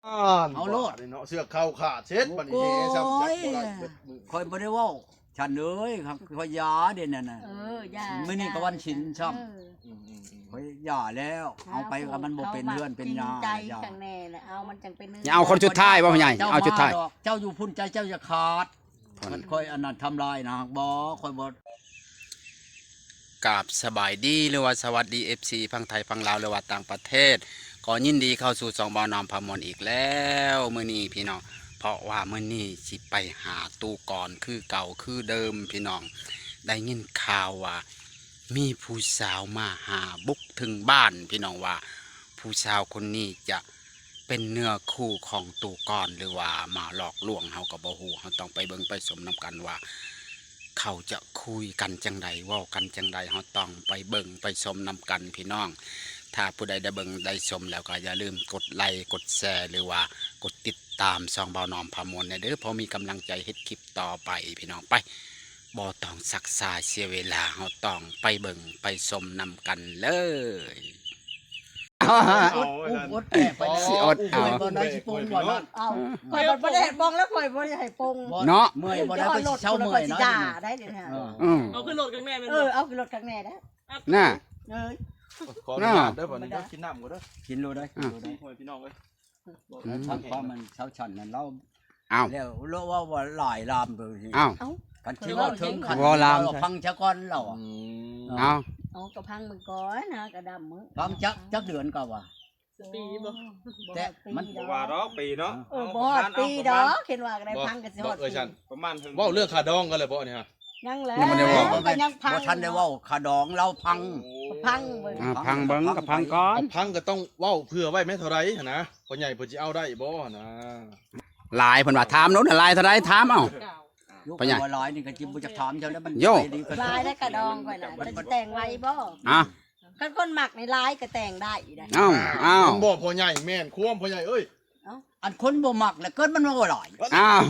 เอาโลดเนาะเสื้อเข้าขาดเช็ดบัดนี้ซับจักบ่ได้เบิดมือคอยบ่ได้เว้าฉันเอ้ยครับคอยยาเด่นนั่นน่ะย่ามื้อนี้ก็วันฉินซ้ำคอยยาแล้วเอาไปก็มันบ่เป็นเฮือนเป็นยาใจจังแน่แหละเอามันจังเป็นอย่าเอาคนสุดท้ายบ่พ่อใหญ่เอาสุดท้ายเจ้าอยู่พุ่นใจเจ้าอย่าขาดมันคอยอันนั้นทำลายนะบ่คอยบ่กราบสบายดีหรือว่าสวัสดี FC ฝั่งไทยฝั่งลาวหรือว่าต่างประเทศก็ยินดีเข้าสู่2บ่อน้อมพามนอีกแล้วมื้อนี้พี่น้องเพราะว่ามื้อนี้สิไปหาตู้ก่อนคือเก่าคือเดิมพี่น้องได้ยินข่าวว่ามีผู้สาวมาหาบุกถึงบ้านพี่น้องว่าผู้สาวคนนี้จะเป็นเนื้อคู่ของตู้ก่อนหรือว่ามาหลอกลวงเฮาก็บ่ฮู้เฮาต้องไปเบิ่งไปชมนํกันว่าเขาจะคุยกันจังใดเว้ากันจังใดเฮาต้องไปเบิ่งไปชมนำกันพี่น้องถ้าผู้ใดได้เบิ่งได้ชมแล้วก็อย่าลืมกดไลค์กดแชร์หรือว่ากดติดตามช่องเบาหนอมพามวลเด้อเพราะมีกำลังใจเฮ็ดคลิปต่อไปพี่น้องไปบ่ต้องซักษาเสียเวลาเฮาต้องไปเบิ่งไปชมนำกันเลยอดแก่ไปสิอดเอาบ่ได้สิปงบ่เนาะเอาข่อยบ่ได้ปงแล้วข่อยบ่ได้ให้ปงเนาะเมื่อยบ่ได้ก็เช้าเมื่อยเนาะได้เดี๋ยวนี้เอาขึ้นรถกันแม่เป็นเอาขึ้นรถกันแม่ได้น่ะขออนุญาตเด้อบัดนี้กินน้ำก่อนเด้อกินโลได้กินโลได้พี่น้องเอ้ยชันความมันเช้าชันนั่นเราอ้าวแล้วโลว่าหลายลามเลยอ้าวกันที่ว่าถึงขันพังชะก้อนเราอ้าวเอากระพังมึงก่อนนะกระดำมึงพังจักเดือนก็ว่าปีบ่แต่มันว่าดอกปีเนาะบ่ปีดอกเห็นว่าได้พังกันสิฮอดปีประมาณเว้าเรื่องขาดองกันเลยบ่เนี่ยฮะยังแล้วก็ยังพังบ่ทันได้เว้าขาดองเราพังพังเบิ่งพังเบิ่งก็พังก่อนพังก็ต้องเว้าเผื่อไว้แม่เท่าไรหั่นนะพ่อใหญ่เพิ่นสิเอาได้บ่นะหลายเพิ่นว่าถามโน้นหลายเท่าไรถามเอ้าพ่อใหญ่หลายนี่ก็จิบ่จักถามเจ้าแล้วมันลายได้กระดองก่อนน่ะจะแต่งไว้บ่คันคนหมักในลายก็แต่งได้ได้อ้าวบ่พ่อใหญ่แม่นควมพ่อใหญ่เอ้ยอันคนบ่มักแล้วเกิดมันบ่หลายอ้าว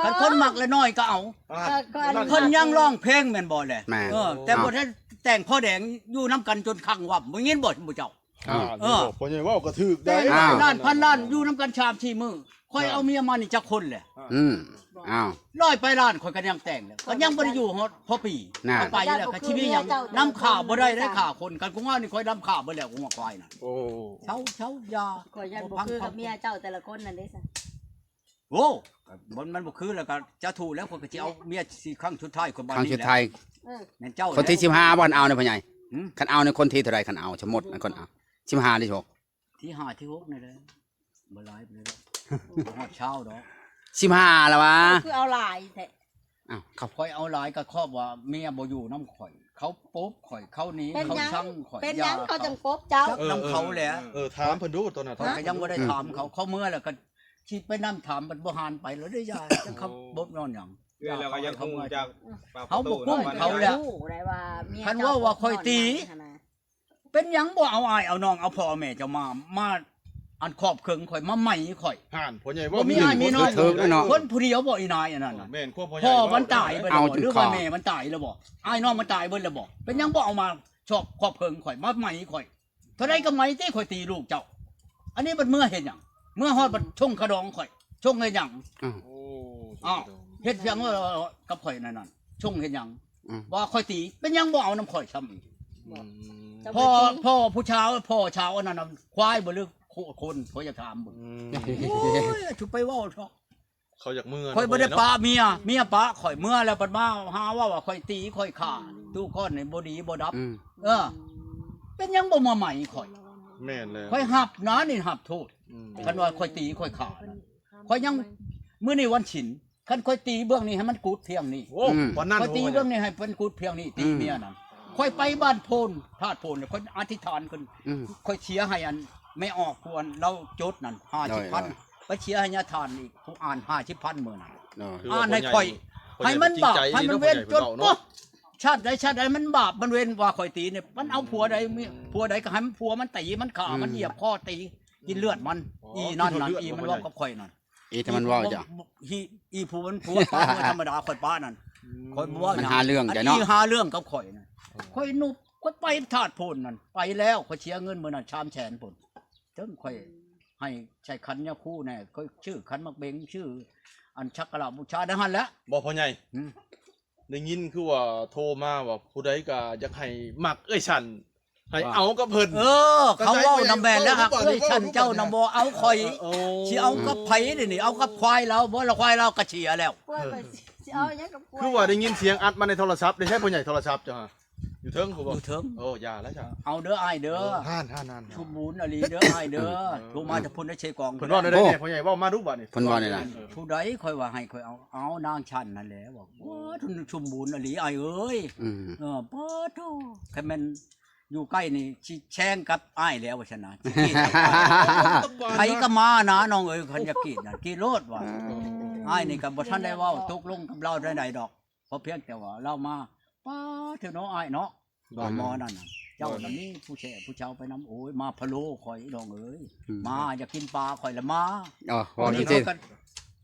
คันคนมักแล้วน้อยก็เอาเพิ่นยังร้องเพลงแม่นบ่แหละแต่บ่ทันแต่งพ่อแดงอยู่นํกันจนคั่งวับบ่ยินบ่เจ้าพ่อใหญ่เว้าก็ถูกได้ล้านพันล้านอยู่นํกัน3-4มื้อค่อยเอาเมียมานี่จักคนแหละอ้าวร้อยไปล้านข่อยก็ยังแต่งแล้วก็ยังบ่ได้อยู่ฮอดพอปีเอาไปแล้วก็ชีวิตยังนำข่าวบ่ได้ข่าวคนกันกูว่านี่ข่อยนำข่าวบ่แล้วกูว่าควายน่ะโอ้เช้ายาข่อยยันบ่คือกับเมียเจ้าแต่ละคนนั่นเด้ซะโอ้มันบ่คือแล้วก็จะถูกแล้วข่อยก็สิเอาเมีย4ครั้งสุดท้ายคนบ้านนี้ครั้งสุดท้ายแม่นเจ้าคนที่15บ่เอาเนี่ยพ่อใหญ่คันเอาในคนที่เท่าใดคันเอาสมมุติคนเอา15ที่6ที่5ที่6นี่แหละบ่หลายไปเลยฮอดเช้าดอก15แล้ววะคือเอาลายแท้อ้าวเขาค่อยเอาลายก็ครอบว่าเมียบ่อยู่น้ำข่อยเขาป๊บข่อยเขานี้เขาช่างข่อยเป็นหยังเขาจังป๊บเจ้าน้ำเขาแหละถามเพิ่นดูตัวน่ะก็ยังบ่ได้ถามเขาเมื่อแล้วก็คิดไปนำถามมันบ่หานไปแล้วได้ยาจังเขาบ่นอนหยังแล้วก็ยังคงจากเขาบ่กุ้งเขาแหละคันว่าค่อยตีเป็นหยังบ่เอาอายเอาน้องเอาพ่อแม่เจ้ามาอันขอบเคิงข่อยมาใหม่ข่อยห่านพ่อใหญ่ว่ามีอ้ายมีน้อยคนผู้เดียวบ่อีนายอันนั้นน่ะแม่นควบพ่อใหญ่พ่อมันตายไปแล้วหรือว่าแม่มันตายแล้วบ่อ้ายน้องมันตายเบิดแล้วบ่เป็นยังบ่เอามาชอบขอบเคิงข่อยมาใหม่ข่อยเท่าใดก็ใหม่ที่ข่อยตีลูกเจ้าอันนี้มันเมื่อเฮ็ดหยังเมื่อฮอดบัดชงขะดองข่อยชงเฮ็ดหยังเฮ็ดหยังว่ากับข่อยนั่นชงเฮ็ดหยังว่าข่อยตีเป็นยังบ่เอาน้ำข่อยซ้ำอีกพ่อผู้ชาวพ่อชาวอันนั้นควายบ่ลึกคนเขาจะถามบ่โอ้ยชุบไปว่าเขาอยากเมื่อข่อยบ่ได้ปะเมียปะข่อยเมื่อแล้วปัดมาหาว่าข่อยตีข่อยฆ่าตู้ก้อนนี่บ่ดีบ่ดับเป็นยังบ่มาใหม่ข่อยแม่นแล้วข่อยหับนะนี่หับโทษคันว่าข่อยตีข่อยฆ่าข่อยยังมื้อนี้วันฉินคันข่อยตีเบื้องนี้ให้มันกูดเพียงนี้วันนั้นข่อยตีเบื้องนี้ให้เป็นกูดเพียงนี้ตีเมียนั่นข่อยไปบ้านโพนธาตุโพนข่อยอธิษฐานขึ้นข่อยเชียร์ให้อันไม่ออกควรเราจดนั่น50,000ไปเชียร์ให้ญาทานอีกผู้อ่าน50,000มื้อนั้นอ่านให้ข่อยให้มันบาปให้มันเว้นจนปุ๊บชาติใดมันบาปมันเว้นว่าข่อยตีเนี่ยมันเอาผัวใดก็ให้มันผัวมันตีมันฆ่ามันเหยียบคอตีกินเลือดมันอีนั่นอีมันว่ากับข่อยนั่นถ้ามันว่าจ้ะอีผู้มันผัวป้าธรรมดาข่อยป้านั่นข่อยบ่ว่ามันหาเรื่องจ้ะเนาะหาเรื่องกับข่อยนั่นข่อยนุบข่อยไปธาตุโพนนั่นไปแล้วข่อยเชียร์เงินมื้อนั้น300,000พุ่นถึงข่อย ให้ใช้ขันยาคู่แน่ก็ชื่อขันมักเบงชื่อ อันชักกะลาบูชาดังนั้นแหละ บ่พ่อใหญ่ อืม ได้ยินคือว่าโทรมาว่าผู้ใดก็อยากให้มักเอ้ยฉันให้เอากับเพิ่น เขาเว้านำแบนแล้วฮะเอ้ยฉันเจ้านำบ่เอาข่อย โอ้ สิเอากับไผนี่เอากับควายเราบ่ละควายเราก็เฉียแล้ว กล้วยไปสิเอาหยังกับกล้วย คือว่าได้ยินเสียงอัดมาในโทรศัพท์ได้ใช่พ่อใหญ่โทรศัพท์จ้ะฮะอยู่เทิงผู้ อ บ่ ยู่เถิง โอ้อย่าแล้วจ้ะ เอาเด้ออ้ายเด้อ ห่าน ชุบบุญอลีเด้ออ้ายเด้อโทรมาจะพุ่นได้เชกอง เพิ่นว่าได้แน่พ่อใหญ่เว้ามาดูบัดนี่ เพิ่นว่าได้ล่ะ ผู้ใดค่อยว่าให้ค่อยเอานางชันนั่นแหละบอกโอ้ทุนชุมบุญอลีอ้ายเอ้ย อืม เปิดโตแค่มันอยู่ใกล้นี่สิแช่งกับอ้ายแล้วว่าชนะสิกรีดกับอ้ายไผก็มานะน้องเอ้ยคันจะกรีดน่ะกรีดโลดว่าอ้ายนี่ก็บ่ทันได้เว้าตกลงกับเราได้ใดดอกเพราะเพียงแต่ว่าเรามาป้าเถอะเนาะอ้ายเนาะดอกมอนั่นน่ะเจ้านั่นนี่ผู้แช่ผู้เชาไปนำโอ้ยมาพะโล้ข่อยน้องเอ้ยมาอยากกินปลาข่อยละมา อ๋อ วั ว่าน นี้ จริง เขาก็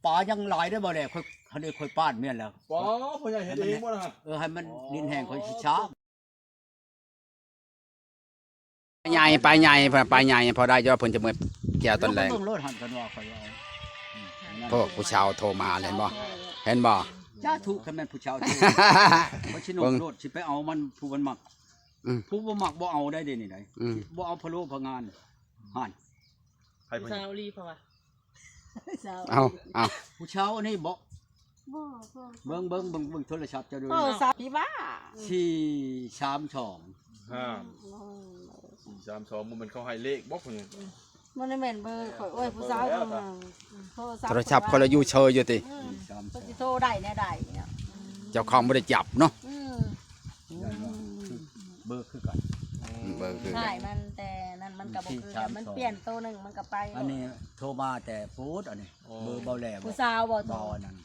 ปลายังหลายได้บ่แลค่อยคันได้ค่อยป้านเมียนแล้ว ป๋อพ่อใหญ่เฮ็ดเองบ่ล่ะ ให้มันดินแห้งค่อยสิช้า ใหญ่ไปใหญ่ไปใหญ่พอได้ยอดเพิ่นจะมื้อแก้วต้นแรง เบิ่งรถหันกันว่าข่อยเอา พวกผู้ชาวโทรมาเห็นบ่เห็นบ่ จ้าถูกคันแม่นผู้ชาวถูกเพราะชิโน เบิ่ง โลดสิไปเอามันผู้มันมัก อืม ผู้บ่มักบ่เอาได้เด้นี่ได อืม บ่เอาพะโล้พะงานหั่น ให้พ่อใหญ่ ซาวรีเพราะว่า เอา ผู้ชาวอันนี้บ่ บ่บ่ เบิ่งโทรศัพท์เจะดู โอ้สาวพี่บ้า 432 ห้า432มันเขาให้เลขบ่พ่อใหญ่ มันได้แม่นเบอร์ข่อยโอ้ยผู้สาวโทรศัพท์คนละอยู่เชยอยู่ติ เพิ่นสิโทรได้แน่ได้เนี่ย เจ้าของบ่ได้จับเนาะ เบอร์คือกัน เบอร์คือ ใช่มันแต่นั่นมันก็บ่คือกันมันเปลี่ยนตัวหนึงมันก็ไป อันนี้โทรมาแต่พูดอันนี้เบอร์เบาแหลบ่ ผู้สาวบ่โทร เบาอันนั้น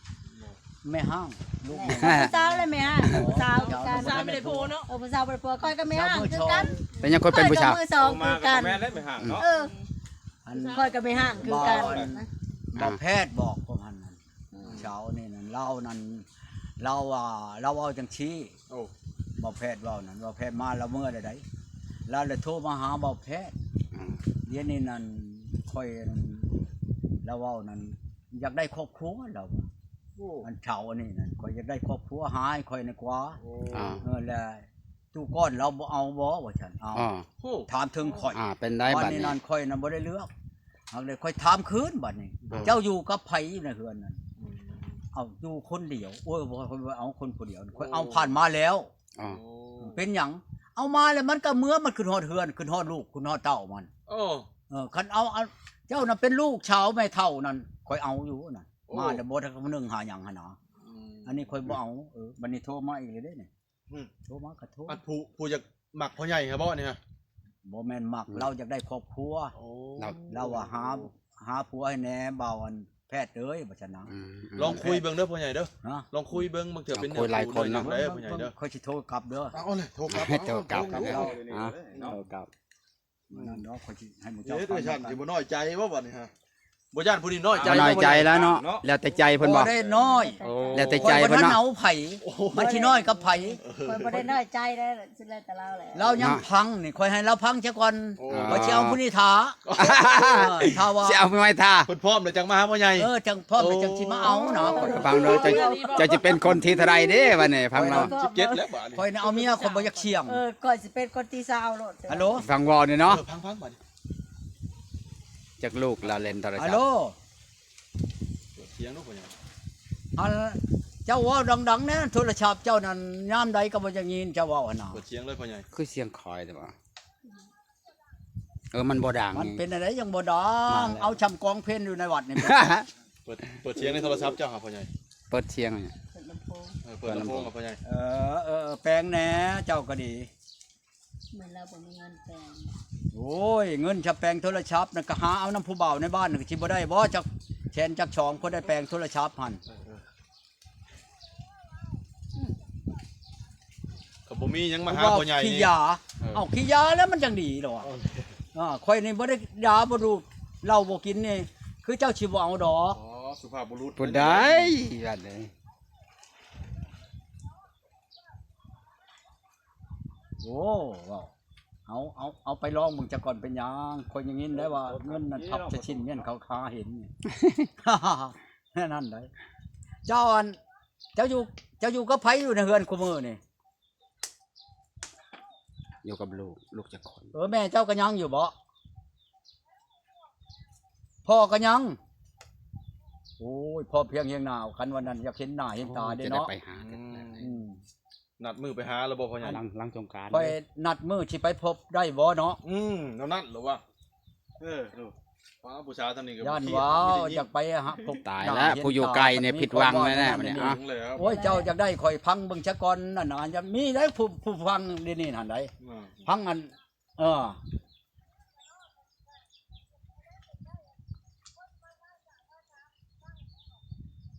แม่ห้างลูก แม่ แม่ ผู้สาวเลยแม่ฮะผู้สาวคือกัน ซาวไม่ได้โพเนาะ ผู้สาวบ่ได้ผัวค่อยก็ไม่ห่างคือกัน แต่ยังคนเป็นผู้ชาว มือสองคือกัน แม่ได้ไม่ห่างเนาะ อัน ค่อยก็ไม่ห่างคือกัน บ่แพทย์บอกประมาณนั้นเช้านี่นั่นเล่านั่นเราเอาจังชี้ โอ้ บ่แพทย์เว้านั่นบ่แพทย์มาเราเมื่อใดๆเราเลยโทรมาหาบ่แพทย์เดี๋ยวนี้นั่นค่อยนั่นเราเว้านั่นอยากได้ครอบครัวเราอันเช้านี่นั่นค่อยอยากได้ครอบครัวหาให้ค่อยดีกว่า อ่า แล้วตู้ก้อนเราบ่เอาบ่ว่าฉันเอา อ๋อ โอ้ ถามถึงข่อย เป็นได้ บั บั ด ด นี้ นี้ นั่นข่อยนั่นบ่ได้เลือกเอาเลยข่อยถามคืนบัดนี้ เจ้าอยู่กับไผในเฮือนนั่นเอาอยู่คนเดียวโอ้ยบ่ค่อยเอาคนผู้เดียวข่อยเอาผ่านมาแล้ว อ๋อ เป็นหยังเอามาแล้วมันก็เมื่อมันขึ้นฮอดเฮือนขึ้นฮอดลูกขึ้นฮอดเต้ามัน โอ้ คันเอาเจ้าน่ะเป็นลูกชาวแม่เฒ่านั่นข่อยเอาอยู่นั่น โอ้ มาแล้วบ่ทันนึงหาหยังหั่นน่ะอันนี้ข่อยบ่เอาบัดนี้โทรมาอีกเลยเด้นี่โทรมาก็โทร อันผู้อยากมักพ่อใหญ่ครับบ่เนี่ย บ่แม่นมักเราอยากได้ครอบครัว โอ้ เราว่าหาผัวให้แหน่เบาอันแพทย์เอ้ยบ่ชนะ ลองคุยเบิ่งเด้อพ่อใหญ่เด้อ นะ ลองคุยเบิ่งบางเทื่อเป็น คุยหลายคนเนาะ เด้อพ่อใหญ่เด้อ ค่อยสิโทรกลับเด้อ เอาเลยโทรกลับ เจ้ากลับ เอา แล้ว เนาะ เจ้ากลับ นั่นเนาะค่อยสิให้หมู่ เจ้า เจ้า ด้วยฉันสิบ่น้อยใจบ่บัดนี้ฮะบ่ย่านผู้นี้น้อยใจ บ่น้อยใจแล้วเนาะแล้วแต่ใจเพิ่น บ่ บ่ ได้น้อย โอ้ แล้วแต่ ค่ ใจ อยบ่ เพิ่น ทัน เนาะ เอาไผมันสิน้อยกับไผ คนบ่ได้น้อยใจได้สิแล้วแต่เราแหละ เรายังพังนี่ค่อยให้เราพังเสียก่อน โอ้ บ่สิเอาผู้นี้ท้าถ้าว่า สิเอาไปไว้ท่า เพิ่นพร้อมแล้วจังมาหาพ่อใหญ่ จังพร้อมแล้วจังสิมาเอาเนาะ ฟังเด้อจะจะเป็นคนที่เท่าไรเด้บัดนี้ฟังเนาะ 17แล้วบัดนี้ ค่อยน่ะเอาเมียคนบ่อยากเชียง ก่อนสิเป็นคนที่สาวโลด ฮัลโหล ฟังวอนี่เนาะ พังๆบัดนี้ จากลูกเราเล่นโทรศั ฮั พ ลโหล ท์ เปิดเสียงเนาะพ่อใหญ่ อันเจ้าเว่าดังๆนะโทรศัพท์เจ้านั่นยามใดก็บ่อย่างยินเจ้าเว้าหั่นน่ะ เปิดเสียงเลยพ่อใหญ่ คือเสียงคอยแต่ว่ามันบ่ดัง มันเป็นอะไรยังบ่ดังเอาชำกองเพลนอยู่ในวัดนี่ เปิดเสียงในโทรศัพท์เจ้าครับพ่อใหญ่ เปิดเสียงเนี่ย เปิดลำโพงครับพ่อใหญ่ แปลงแหน่เจ้าก็ดี เหมือนเราบ่มีเงินแปลง โอ้ยเงินจะแปลงโทรศัพท์น่ะก็หาเอาน้ำผู้บ่าวในบ้านน่ะก็สิบ่ได้บ่จักแทนจักช่องคนได้แปลงโทรศัพท์หั่น ก็บ่มีหยังมาหา ว่า พ่อใหญ่ ขี้ นี่ ยาเอ้าขี้ยาแล้วมันจังดีเหรอวะข่อยนี่บ่ได้ยาบ่ดูดเหล้าบ่กินนี่คือเจ้าสิบ่เอาดอก อ๋อสุภาพบุรุษ บ่ได้บัดนี้ โอ้ว้าวเอา เอาไปลองมึงจะก่อนเป็นหยังคนอย่างนี้ได้ว่าเงินนั่นทับจะชิ้นเงี้ยเขาค้าเห็นนี่ แค่นั้นเลยเจ้าอยู่กับไผอยู่ในเฮือนคุมือนี่ อยู่กับลูกจะคน แม่เจ้าก็ยังอยู่บ่พ่อก็ยังโอ้ยพ่อเพียงเฮียงหนาวคันวันนั้นอยากเห็นหน้าเห็นตาเด้ จะได้ เนาะ ไปหากัน นัดมือไปหาแล้วบ่พ่อใหญ่ หลังสงกรานต์ ไปนัดมื้อสิไปพบได้บ่เนาะ แล้วนั่นหรือว่าฟ้าผู้ชายท่านนี้ก็ ย่านว้าวอยากไปฮะพบ ตายแล้วผู้อยู่ไกลเนี่ยผิดหวังแน่ๆมันเนี่ยอ่ะ โอ้ยเจ้าอยากได้ข่อยพังเบิ่งซะก่อนนั่นน่ะจะมีได้ผู้ฟังนี่หั่นใดพังอัน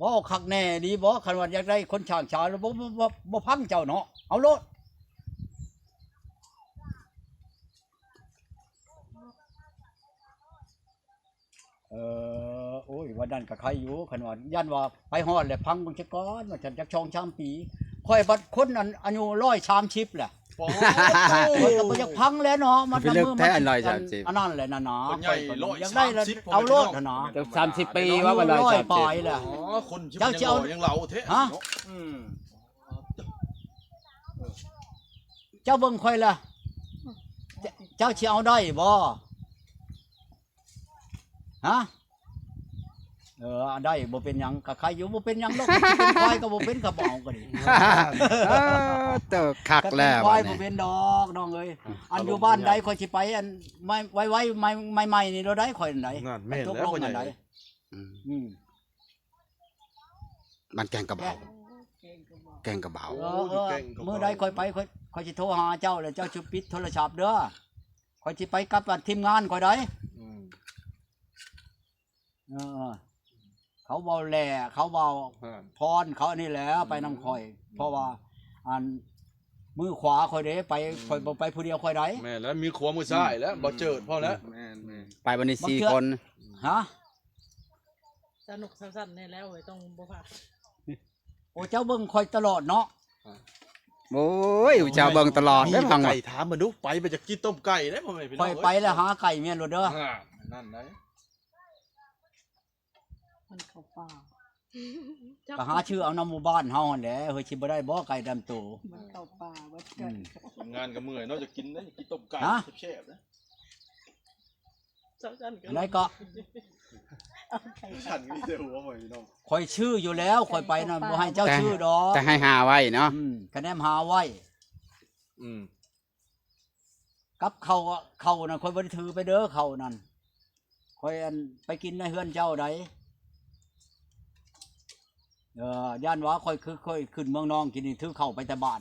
บ่คักแน่ดีบ่คันว่าอยากได้คนช่างชาแล้วบ่พังเจ้าเนาะเอาโลดโอ้ยวันนั้นก็ใครอยู่คันว่าย่านว่าไปฮอดแล้วพังเบิ่งซะก่อนว่าฉันจักช่องชามปีค่อยบัดคนนั้นอายุ130แหละมันก็บ่อยากพังแล้วเนาะมัน ไปเลือกแท้130 อันนั้นแหละนะ คนใหญ่ อยากได้แล้วเอาโลดนะ 30 ปีว่าวัน130 ปลายแหละ คนชิบยังเหล่าเทะ ฮะเจ้าเบิ่งค่อยล่ะเจ้าสิเอาได้บ่ฮะได้บ่เป็นหยังก็ใครอยู่บ่เป็นหยังดอกเป็นควายก็บ่เป็นก็บ่เอาก็ดี เตอคักแล้ว ควาย บั บ่ ด เป็ นี้ นดอกน้องเอ้ยอันอยู่บ้านใดค่อยสิไปอันไว้ใหม่ๆนี่เราได้ค่อยอันใด งานแม่นแล้วพ่อใหญ่ มันแกงกระเบาแกงกระเบา มื้อใดค่อยไปค่อยสิโทรหาเจ้าแล้วเจ้าสิปิดโทรศัพท์เด้อค่อยสิไปกับทีมงานค่อยได้เขาเบาแหล่เขาเบาพรเขาอันนี้แหละไปนำข่อย เพราะว่าอันมือขวาค่อยเด้ไปค่อยบ่ไปผู้เดียวค่อยได้ แม่แล้วมีขวามือซ้ายแล้วบ่เจิดพ่อแล้ว ไปวันนี้4 คน ฮะ สนุกสั้นๆแน่แล้วเว้ยต้องบ่พลาด โอ้เจ้าเบิ่งค่อยตลอดเนาะ โอ้ยเจ้าเบิ่งตลอดได้ฟัง ไก่ถามมาดูไปจะกินต้มไก่ได้พ่อแม่พี่น้ ค่ อ อง ยไปแล้วหาไก่เมียนโลดเด้อ นั่นได้ มันเข้าป่า ก็หาชื่อเอานำหมู่บ้านเฮาหั่นแหละเฮ้ยสิบ่ได้บ่ไก่ดำโต มันเข้าป่าวัดกัน งานกับเมื่อยนอกจากกินนะกินต้มไก่แซ่บๆนะ สั้นๆ อันไหนก็ ฉันมีแต่หัวพ่อพี่น้อง ค่อยชื่ออยู่แล้วค่อยไปน่ะบ่ให้เจ้าชื่อดอก แต่ให้หาไว้เนาะ คะแนนหาไว้ กับเขานั่นค่อยบ่ได้ถือไปเด้อเขานั่นค่อยอันไปกินในเฮือนเจ้าใดย่านว่าค่อยขึ้นเมืองนองกินนี่ถือเข้าไปแต่บ้าน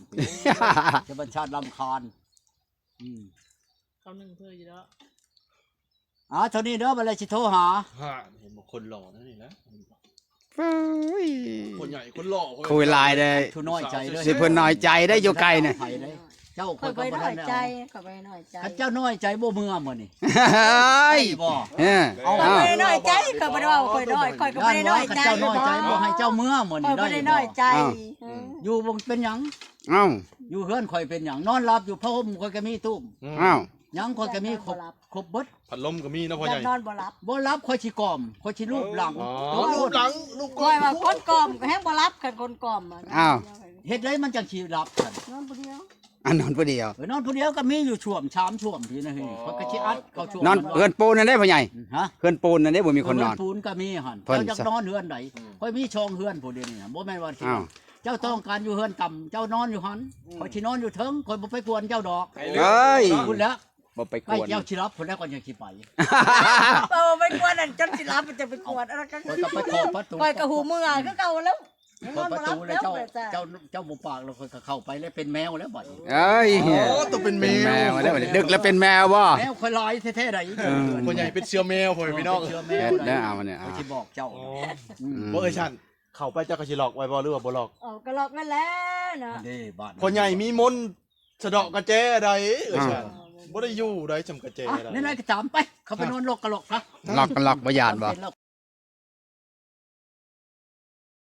จะบัญชาติรำคาญ เขาหนึ่งเพื่ออยู่แล้ว เท่านี้เด้อบัดเลยสิโทรหา เห็นบอกคนหล่อนั่นนี่นะ โอ้ย คนใหญ่คนหล่อ คุยลายได้ ทุน้อยใจเด้อ สิเพิ่นน้อยใจได้อยู่ไกลเนี่ย เจ้า ค่อยไป บ่ น้อย ได้ ใจ เอา ค่อยไปน้อยใจ ถ้าเจ้าน้อยใจบ่เมื่อมื้อนี่ เฮ้ย บ่ ค่อยไปน้อยใจค่อยบ่ได้ว่าค่อยน้อยค่อยก็บ่ได้น้อยใจ เจ้าน้อยใจบ่ให้เจ้าเมื่อมื้อ ค่อ นี่ ยบ่ ได้ ได้ บ่ น้อยใจ อยู่บ่เป็นหยัง เอ้า อยู่เฮือนข่อยเป็นหยังนอนหลับอยู่ผ้าห่มข่อยก็มีตุ้ม เอ้า หยังข่อยก็มีครบเบิด พัดลมก็มีนะพ่อใหญ่ นอนบ่หลับ บ่รับข่อยสิกล่อมข่อยสิรูปหลัง ลูกหลังลูก ค่อยว่าคนกล่อมก็แฮงบ่หลับกันคนกล่อม อ้าว เฮ็ดได้มันจังสิรับกัน นอนผู้เดียว อันนอนผู้เดียว นอนผู้เดียวก็มีอยู่ช่วง3ช่วงพี่นะเฮ้ยข่อยก็สิอัดเข้าช่วง นอนเฮือนปูนนั่นได้พ่อใหญ่ ฮะ เฮือนปูนนั่นได้บ่มีคนนอน เฮืปูนก็มีหั่น เพิ่น เจ้าจักนอนเฮือนใดข่อยมีช่องเฮือนผู้เดียวนี่บ่แม่นว่าสิ อ้าว เจ้าต้องการอยู่เฮือนต่ำเจ้านอนอยู่หั่นข่อยสินอนอยู่เทิงข่อยบ่ไปกวนเจ้าดอก เอ้ย คุณแล้ว บ่ไปก ใกล้ วน เจ้าสิรับพุ่นแล้วก่อนยังสิไป ไปกวนนั่นจนสิหลับมันจะไปกวนอะไรกัน ข่อยก็ไปขอประตู ค่อยก็หูมือคือเก่าแล้ว เปิดประตูเลยเจ้าหมูปากเราก็เข้าไปแล้วเป็นแมวแล้วบ่อย เอ้ย ต้องเป็นแม แม ว วแล้วดึกแล้วเป็นแมวบ่ แมวคอยลอยแท้ๆใด พ่อใหญ่เป็นเชื้อแมวพ่อพี่น้อง เชื่อแม เฮ็ ว ดได้เอาเนี่ย เขาสิบอกเจ้า บ่เอ้ยฉันเข้าไปเจ้าก็สิหลอกไว้บ่หรือว่าบ่หลอก ก็หลอกนั่นแหละนะ นี่บ้าน พ่อใหญ่มีมนต์สะเดาะกระแจใดเอ้ยฉันบ่ได้อยู่ได้จำกระแจใด นี่นายก็ถามไปเขาไปนอนลกกะหลกนะ หลอกกันหลอกบ่ยานบ่ เป็นแล้ว